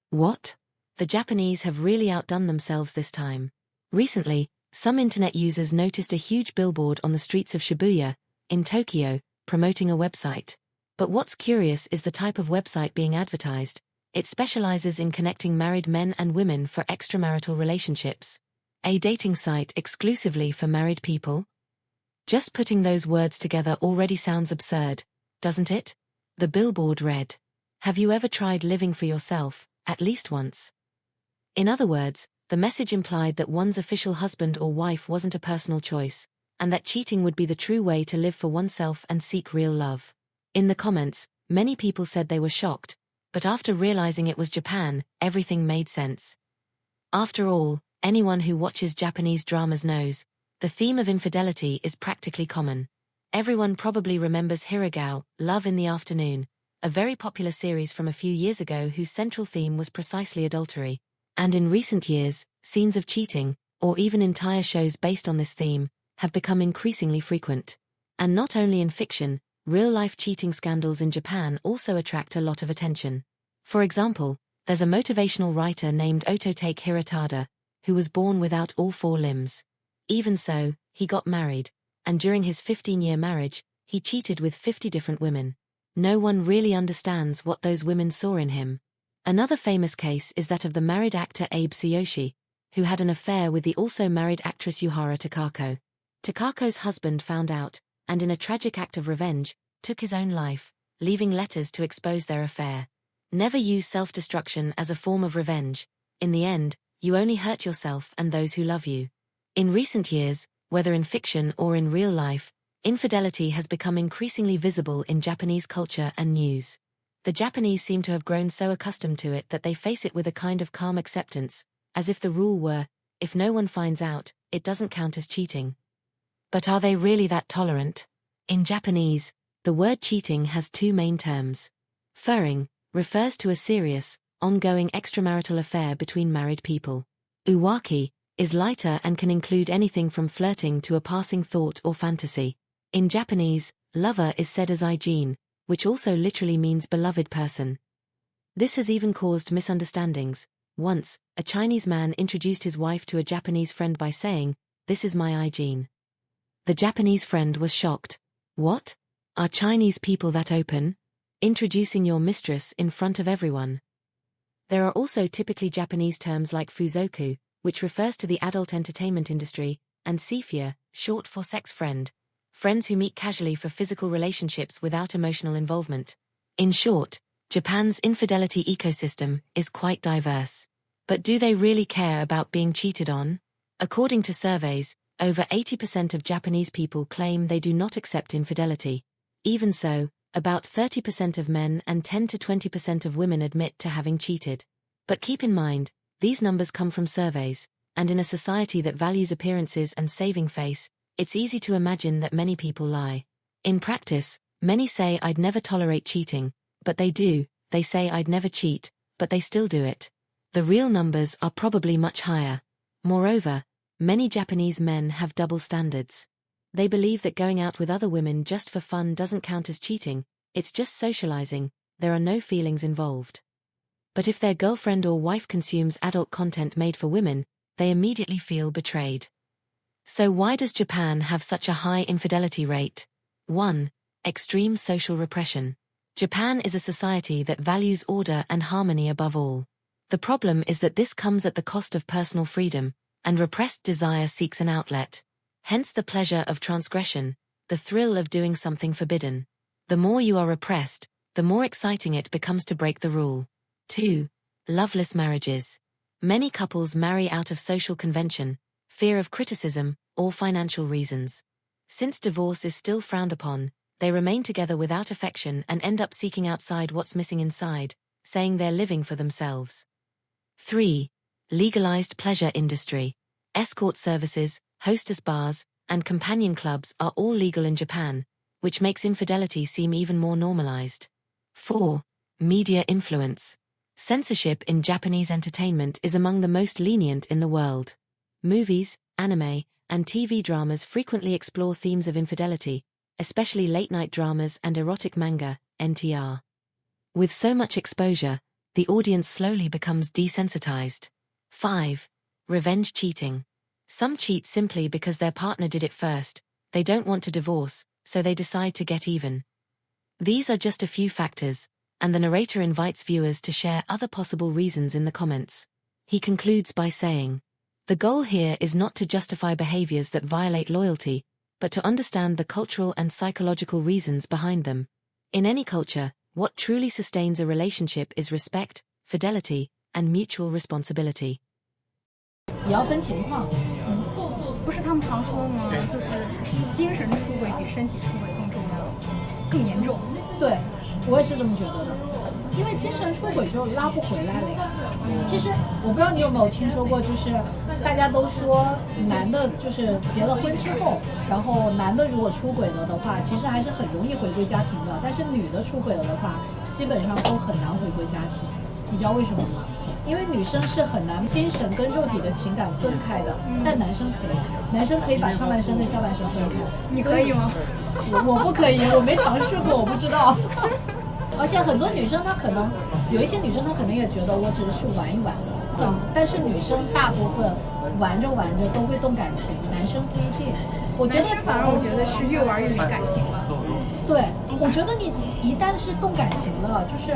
What? The Japanese have really outdone themselves this time. Recently, some internet users noticed a huge billboard on the streets of Shibuya, in Tokyo, promoting a website. But what's curious is the type of website being advertised. It specializes in connecting married men and women for extramarital relationships. A dating site exclusively for married people? Just putting those words together already sounds absurd, doesn't it? The billboard read, "Have you ever tried living for yourself, at least once?" In other words, the message implied that one's official husband or wife wasn't a personal choice, and that cheating would be the true way to live for oneself and seek real love. In the comments, many people said they were shocked, but after realizing it was Japan, everything made sense. After all, anyone who watches Japanese dramas knows, the theme of infidelity is practically common. Everyone probably remembers Hiragao, Love in the Afternoon, a very popular series from a few years ago whose central theme was precisely adultery. And in recent years, scenes of cheating, or even entire shows based on this theme, have become increasingly frequent. And not only in fiction, real-life cheating scandals in Japan also attract a lot of attention. For example, there's a motivational writer named Ototake Hiratada, who was born without all four limbs. Even so, he got married, and during his 15-year marriage, he cheated with 50 different women. No one really understands what those women saw in him. Another famous case is that of the married actor Abe Tsuyoshi, who had an affair with the also married actress Yuhara Takako. Takako's husband found out, and in a tragic act of revenge, took his own life, leaving letters to expose their affair. Never use self-destruction as a form of revenge. In the end, you only hurt yourself and those who love you. In recent years, whether in fiction or in real life, infidelity has become increasingly visible in Japanese culture and news. The Japanese seem to have grown so accustomed to it that they face it with a kind of calm acceptance, as if the rule were, if no one finds out, it doesn't count as cheating. But are they really that tolerant? In Japanese, the word cheating has two main terms. Furring refers to a serious, ongoing extramarital affair between married people. Uwaki is lighter and can include anything from flirting to a passing thought or fantasy. In Japanese, lover is said as ijin, which also literally means beloved person. This has even caused misunderstandings. Once, a Chinese man introduced his wife to a Japanese friend by saying, "This is my ijin." The Japanese friend was shocked. What? Are Chinese people that open? Introducing your mistress in front of everyone. There are also typically Japanese terms like fuzoku, which refers to the adult entertainment industry, and seifia, short for sex friend. Friends who meet casually for physical relationships without emotional involvement. In short, Japan's infidelity ecosystem is quite diverse. But do they really care about being cheated on? According to surveys, over 80% of Japanese people claim they do not accept infidelity. Even so, about 30% of men and 10 to 20% of women admit to having cheated. But keep in mind, these numbers come from surveys, and in a society that values appearances and saving face, it's easy to imagine that many people lie. In practice, many say I'd never tolerate cheating, but they do. They say I'd never cheat, but they still do it. The real numbers are probably much higher. Moreover, many Japanese men have double standards. They believe that going out with other women just for fun doesn't count as cheating, it's just socializing, there are no feelings involved. But if their girlfriend or wife consumes adult content made for women, they immediately feel betrayed. So why does Japan have such a high infidelity rate? 1. Extreme social repression. Japan is a society that values order and harmony above all. The problem is that this comes at the cost of personal freedom, and repressed desire seeks an outlet. Hence the pleasure of transgression, the thrill of doing something forbidden. The more you are repressed, the more exciting it becomes to break the rule. 2. Loveless marriages. Many couples marry out of social convention, fear of criticism, or financial reasons. Since divorce is still frowned upon, they remain together without affection and end up seeking outside what's missing inside, saying they're living for themselves. 3. Legalized pleasure industry. Escort services, hostess bars, and companion clubs are all legal in Japan, which makes infidelity seem even more normalized. 4. Media influence. Censorship in Japanese entertainment is among the most lenient in the world. Movies, anime, and TV dramas frequently explore themes of infidelity, especially late-night dramas and erotic manga, NTR. With so much exposure, the audience slowly becomes desensitized. 5. Revenge cheating. Some cheat simply because their partner did it first, they don't want to divorce, so they decide to get even. These are just a few factors, and the narrator invites viewers to share other possible reasons in the comments. He concludes by saying, "The goal here is not to justify behaviors that violate loyalty, but to understand the cultural and psychological reasons behind them. In any culture, what truly sustains a relationship is respect, fidelity, and mutual responsibility." 也要分情况。不是他们常说吗？就是精神出轨比身体出轨更重要，更严重。对，我也是这么觉得的。因为精神出轨就拉不回来了呀。其实我不知道你有没有听说过，就是大家都说男的就是结了婚之后，然后男的如果出轨了的话，其实还是很容易回归家庭的。但是女的出轨了的话，基本上都很难回归家庭。你知道为什么吗？因为女生是很难精神跟肉体的情感分开的，但男生可以，男生可以把上半身跟下半身分开。你可以吗？我不可以，我没尝试过，我不知道。而且很多女生她可能有一些女生她可能也觉得我只是玩一玩，但是女生大部分玩着玩着都会动感情，男生不一定。男生反而我觉得是越玩越没感情了。对，我觉得你一旦是动感情了，就是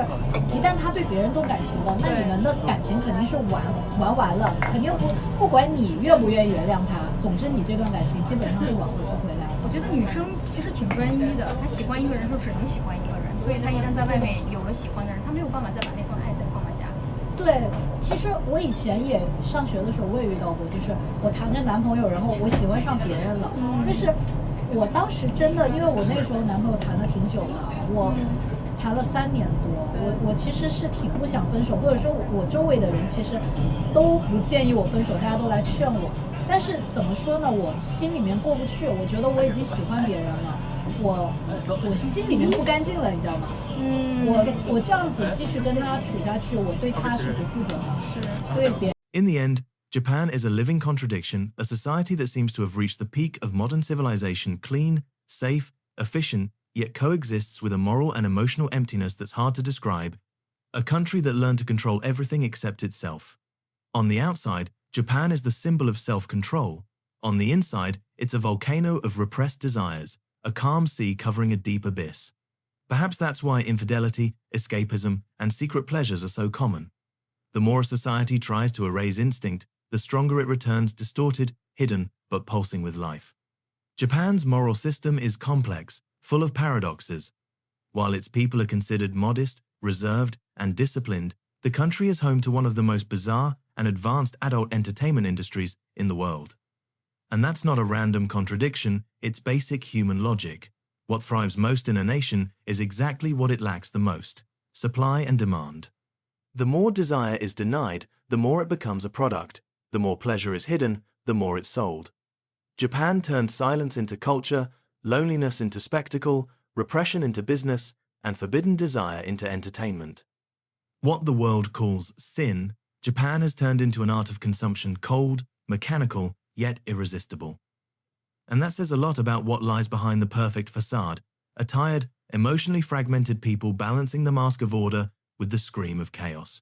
一旦他对别人动感情了，那你们的感情肯定是玩完了，肯定不管你愿不愿意原谅他，总之你这段感情基本上是挽回不回来。我觉得女生其实挺专一的，她喜欢一个人的时候只能喜欢一个人，所以她一旦在外面有了喜欢的人，她没有办法再把那份爱再放在家里。对，其实我以前也上学的时候我也遇到过，就是我谈着男朋友，然后我喜欢上别人了，但是我当时真的，因为我那时候男朋友谈了挺久的，我谈了3年多，我其实是挺不想分手，或者说我周围的人其实都不建议我分手，大家都来劝我，但是怎么说呢，我心里面过不去，我觉得我已经喜欢别人了，我心里面不干净了，你知道吗？我这样子继续跟他处下去，我对他是不负责的，是对别人。 In the end, Japan is a living contradiction, a society that seems to have reached the peak of modern civilization, clean, safe, efficient, yet coexists with a moral and emotional emptiness that's hard to describe, a country that learned to control everything except itself. On the outside, Japan is the symbol of self-control. On the inside, it's a volcano of repressed desires, a calm sea covering a deep abyss. Perhaps that's why infidelity, escapism, and secret pleasures are so common. The more a society tries to erase instinct, the stronger it returns distorted, hidden, but pulsing with life. Japan's moral system is complex, full of paradoxes. While its people are considered modest, reserved, and disciplined, the country is home to one of the most bizarre and advanced adult entertainment industries in the world. And that's not a random contradiction, it's basic human logic. What thrives most in a nation is exactly what it lacks the most: supply and demand. The more desire is denied, the more it becomes a product. The more pleasure is hidden, the more it's sold. Japan turned silence into culture, loneliness into spectacle, repression into business, and forbidden desire into entertainment. What the world calls sin, Japan has turned into an art of consumption, cold, mechanical, yet irresistible. And that says a lot about what lies behind the perfect facade: a tired, emotionally fragmented people balancing the mask of order with the scream of chaos.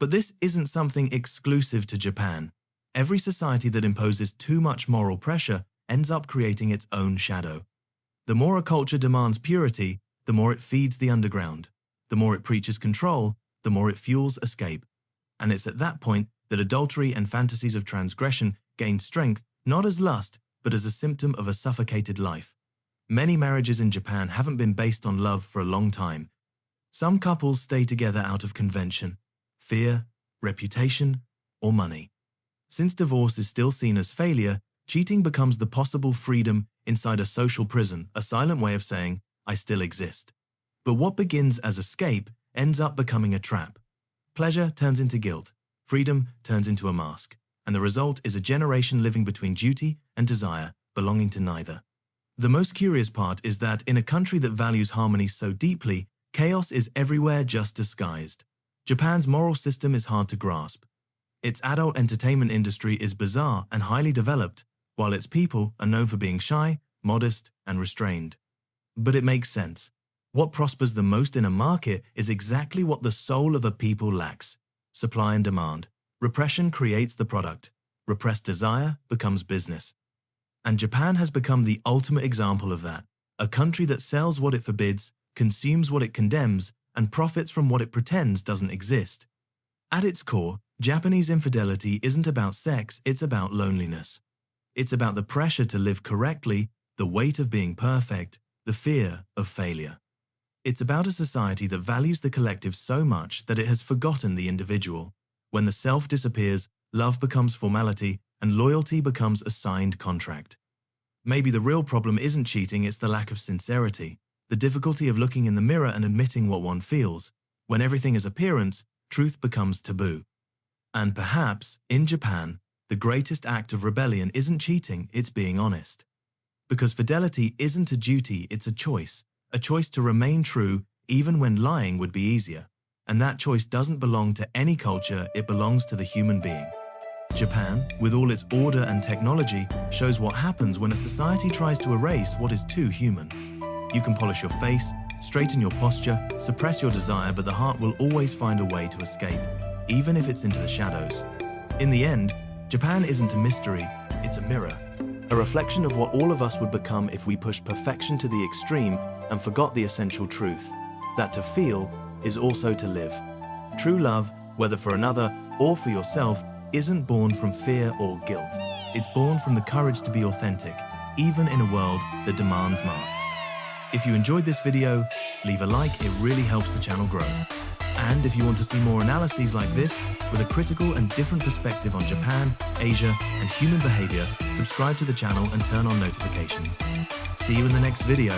But this isn't something exclusive to Japan. Every society that imposes too much moral pressure ends up creating its own shadow. The more a culture demands purity, the more it feeds the underground. The more it preaches control, the more it fuels escape. And it's at that point that adultery and fantasies of transgression gain strength, not as lust, but as a symptom of a suffocated life. Many marriages in Japan haven't been based on love for a long time. Some couples stay together out of convention, fear, reputation, or money. Since divorce is still seen as failure, cheating becomes the possible freedom inside a social prison, a silent way of saying, I still exist. But what begins as escape ends up becoming a trap. Pleasure turns into guilt, freedom turns into a mask, and the result is a generation living between duty and desire, belonging to neither. The most curious part is that in a country that values harmony so deeply, chaos is everywhere just disguised. Japan's moral system is hard to grasp. Its adult entertainment industry is bizarre and highly developed, while its people are known for being shy, modest, and restrained. But it makes sense. What prospers the most in a market is exactly what the soul of a people lacks: supply and demand. Repression creates the product. Repressed desire becomes business. And Japan has become the ultimate example of that. A country that sells what it forbids, consumes what it condemns, and profits from what it pretends doesn't exist. At its core, Japanese infidelity isn't about sex, it's about loneliness. It's about the pressure to live correctly, the weight of being perfect, the fear of failure. It's about a society that values the collective so much that it has forgotten the individual. When the self disappears, love becomes formality, and loyalty becomes a signed contract. Maybe the real problem isn't cheating, it's the lack of sincerity, the difficulty of looking in the mirror and admitting what one feels. When everything is appearance, truth becomes taboo. And perhaps, in Japan, the greatest act of rebellion isn't cheating, it's being honest. Because fidelity isn't a duty, it's a choice to remain true even when lying would be easier. And that choice doesn't belong to any culture, it belongs to the human being. Japan, with all its order and technology, shows what happens when a society tries to erase what is too human. You can polish your face, straighten your posture, suppress your desire, but the heart will always find a way to escape, even if it's into the shadows. In the end, Japan isn't a mystery, it's a mirror. A reflection of what all of us would become if we pushed perfection to the extreme and forgot the essential truth, that to feel is also to live. True love, whether for another or for yourself, isn't born from fear or guilt. It's born from the courage to be authentic, even in a world that demands masks. If you enjoyed this video, leave a like, it really helps the channel grow. And if you want to see more analyses like this, with a critical and different perspective on Japan, Asia, and human behavior, subscribe to the channel and turn on notifications. See you in the next video.